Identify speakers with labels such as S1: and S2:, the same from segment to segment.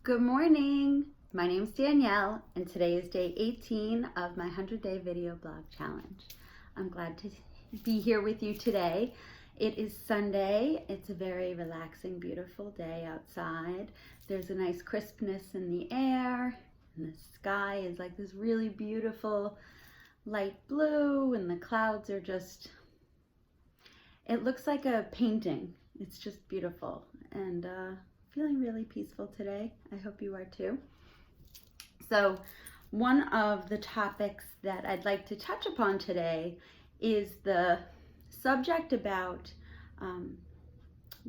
S1: Good morning. My name's Danielle, and today is day 18 of my 100-day video blog challenge. I'm glad to be here with you today. It is Sunday. It's a very relaxing, beautiful day outside. There's a nice crispness in the air, and the sky is like this really beautiful light blue, and the clouds are just, it looks like a painting. It's just beautiful, and feeling really peaceful today. I hope you are too. So one of the topics that I'd like to touch upon today is the subject about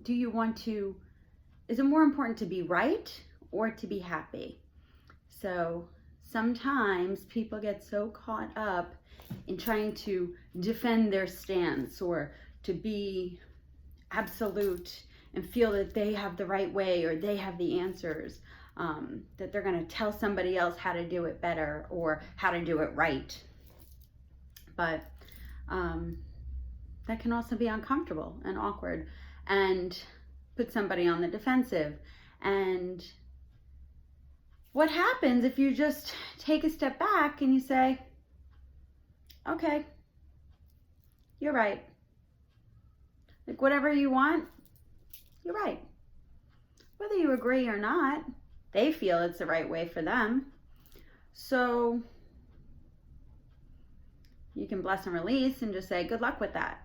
S1: is it more important to be right or to be happy? So sometimes people get so caught up in trying to defend their stance or to be absolute and feel that they have the right way or they have the answers, that they're going to tell somebody else how to do it better or how to do it right. But that can also be uncomfortable and awkward and put somebody on the defensive. And what happens if you just take a step back and you say, okay, you're right. Like, whatever you want, you're right. Whether you agree or not, they feel it's the right way for them. So you can bless and release and just say, good luck with that.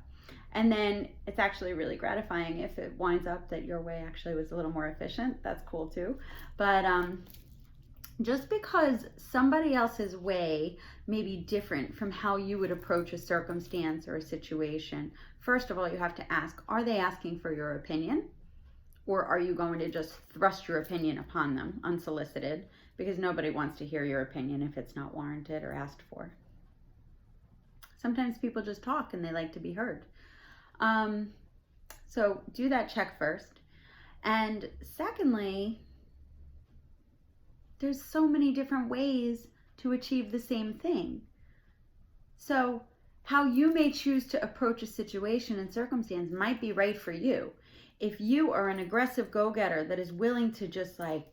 S1: And then it's actually really gratifying if it winds up that your way actually was a little more efficient. That's cool too. But just because somebody else's way may be different from how you would approach a circumstance or a situation, first of all, you have to ask, are they asking for your opinion? Or are you going to just thrust your opinion upon them unsolicited? Because nobody wants to hear your opinion if it's not warranted or asked for. Sometimes people just talk and they like to be heard. So do that check first. And secondly, there's so many different ways to achieve the same thing. So how you may choose to approach a situation and circumstance might be right for you. If you are an aggressive go-getter that is willing to just like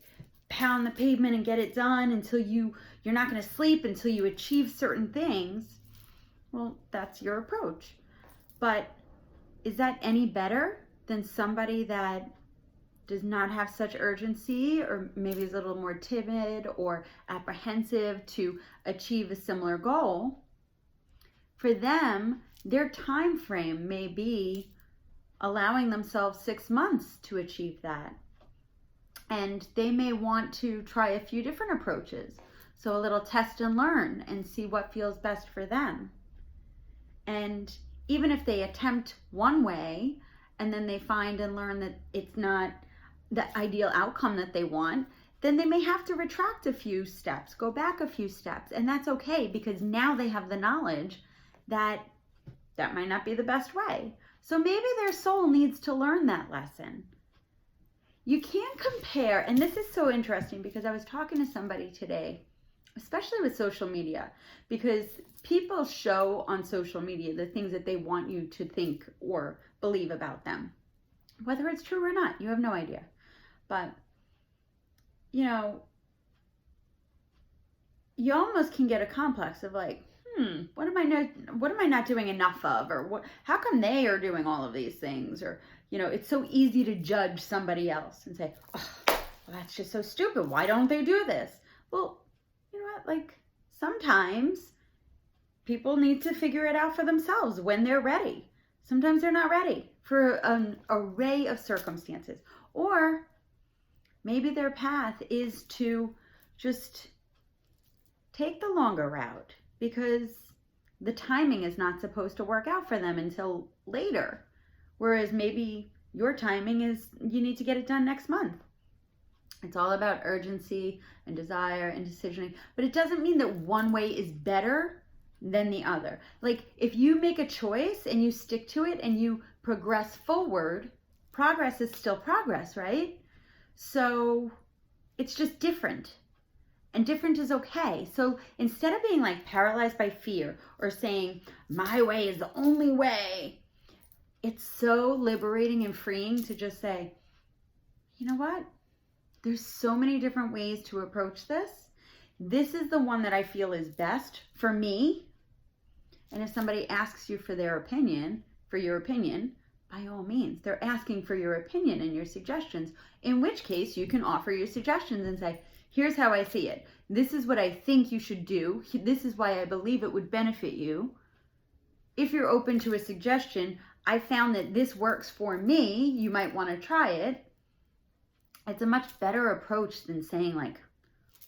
S1: pound the pavement and get it done until you're not going to sleep until you achieve certain things, well, that's your approach. But is that any better than somebody that does not have such urgency, or maybe is a little more timid or apprehensive to achieve a similar goal? For them, their time frame may be allowing themselves 6 months to achieve that. And they may want to try a few different approaches. So a little test and learn and see what feels best for them. And even if they attempt one way and then they find and learn that it's not the ideal outcome that they want, then they may have to retract a few steps, go back a few steps. And that's okay, because now they have the knowledge that that might not be the best way. So maybe their soul needs to learn that lesson. You can't compare, and this is so interesting because I was talking to somebody today, especially with social media, because people show on social media the things that they want you to think or believe about them. Whether it's true or not, you have no idea. But, you know, you almost can get a complex of like, what am I not doing enough of? Or how come they are doing all of these things? Or, you know, it's so easy to judge somebody else and say, oh, well, that's just so stupid. Why don't they do this? Well, you know what? Like, sometimes people need to figure it out for themselves when they're ready. Sometimes they're not ready for an array of circumstances. Or maybe their path is to just take the longer route, because the timing is not supposed to work out for them until later. Whereas maybe your timing is you need to get it done next month. It's all about urgency and desire and decisioning. But it doesn't mean that one way is better than the other. Like, if you make a choice and you stick to it and you progress forward, progress is still progress, right? So it's just different. And different is okay. So instead of being like paralyzed by fear or saying, my way is the only way, it's so liberating and freeing to just say, you know what? There's so many different ways to approach this. This is the one that I feel is best for me. And if somebody asks you for your opinion, by all means, they're asking for your opinion and your suggestions, in which case you can offer your suggestions and say, here's how I see it. This is what I think you should do. This is why I believe it would benefit you. If you're open to a suggestion, I found that this works for me. You might want to try it. It's a much better approach than saying like,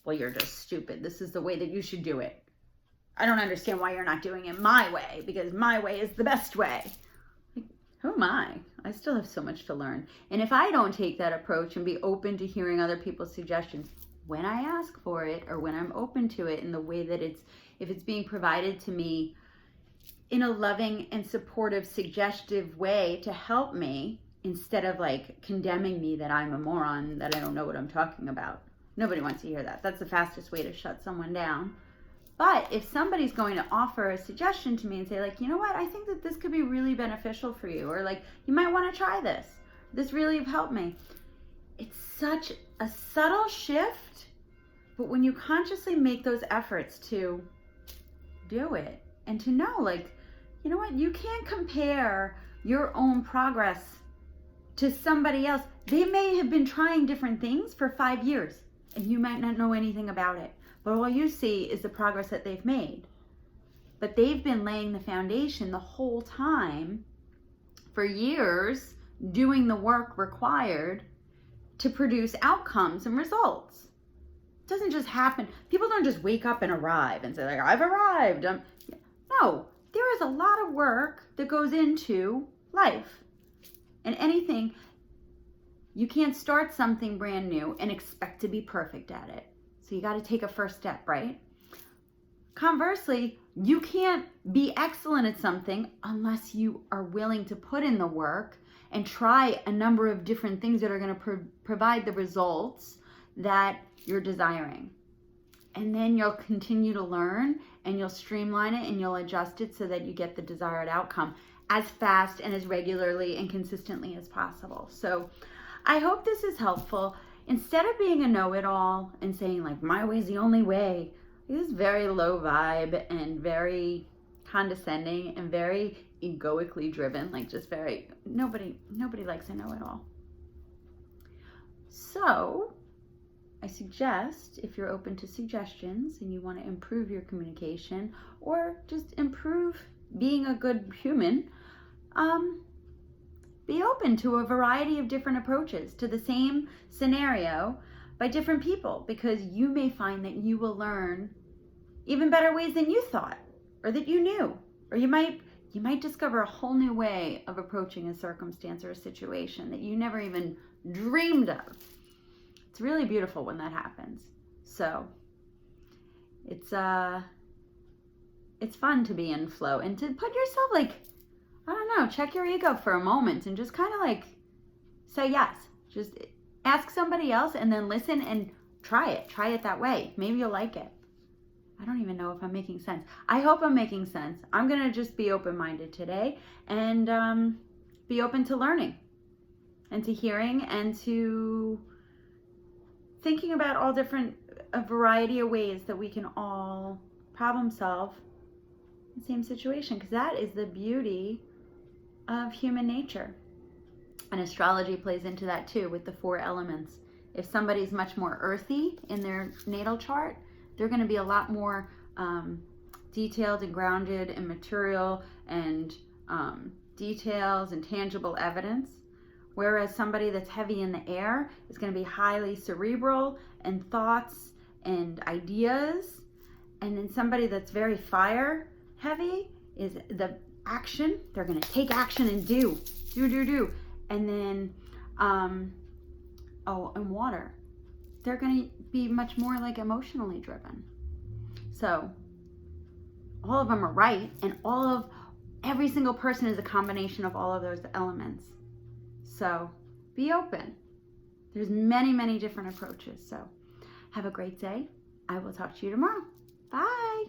S1: well, you're just stupid. This is the way that you should do it. I don't understand why you're not doing it my way, because my way is the best way. Like, who am I? I still have so much to learn. And if I don't take that approach and be open to hearing other people's suggestions when I ask for it, or when I'm open to it in the way that if it's being provided to me in a loving and supportive, suggestive way to help me, instead of like condemning me that I'm a moron, that I don't know what I'm talking about. Nobody wants to hear that. That's the fastest way to shut someone down. But if somebody's going to offer a suggestion to me and say like, you know what, I think that this could be really beneficial for you, or like, you might want to try this. This really helped me. It's such a subtle shift, but when you consciously make those efforts to do it and to know like, you know what, you can't compare your own progress to somebody else. They may have been trying different things for 5 years and you might not know anything about it, but all you see is the progress that they've made. But they've been laying the foundation the whole time for years, doing the work required to produce outcomes and results. It doesn't just happen. People don't just wake up and arrive and say like, I've arrived. No, there is a lot of work that goes into life. And anything, you can't start something brand new and expect to be perfect at it. So you got to take a first step, right? Conversely, you can't be excellent at something unless you are willing to put in the work and try a number of different things that are going to provide the results that you're desiring. And then you'll continue to learn and you'll streamline it and you'll adjust it so that you get the desired outcome as fast and as regularly and consistently as possible. So I hope this is helpful. Instead of being a know-it-all and saying like, my way is the only way, this is very low vibe and very condescending and very egoically driven, like just very, nobody likes a know-it-all. So I suggest, if you're open to suggestions and you want to improve your communication or just improve being a good human, be open to a variety of different approaches to the same scenario by different people, because you may find that you will learn even better ways than you thought or that you knew, or you might discover a whole new way of approaching a circumstance or a situation that you never even dreamed of. It's really beautiful when that happens. So it's fun to be in flow and to put yourself like, I don't know, check your ego for a moment and just kind of like say yes. Just ask somebody else and then listen and try it that way. Maybe you'll like it. I don't even know if I'm making sense. I hope I'm making sense. I'm going to just be open-minded today and be open to learning and to hearing and to thinking about a variety of ways that we can all problem solve the same situation, because that is the beauty of human nature. And astrology plays into that too with the 4 elements. If somebody's much more earthy in their natal chart, they're going to be a lot more detailed and grounded in material and details and tangible evidence. Whereas somebody that's heavy in the air is going to be highly cerebral and thoughts and ideas. And then somebody that's very fire heavy is the action. They're going to take action and do. And then, and water. They're going to be much more like emotionally driven. So all of them are right, and every single person is a combination of all of those elements. So be open. There's many, many different approaches. So have a great day. I will talk to you tomorrow. Bye.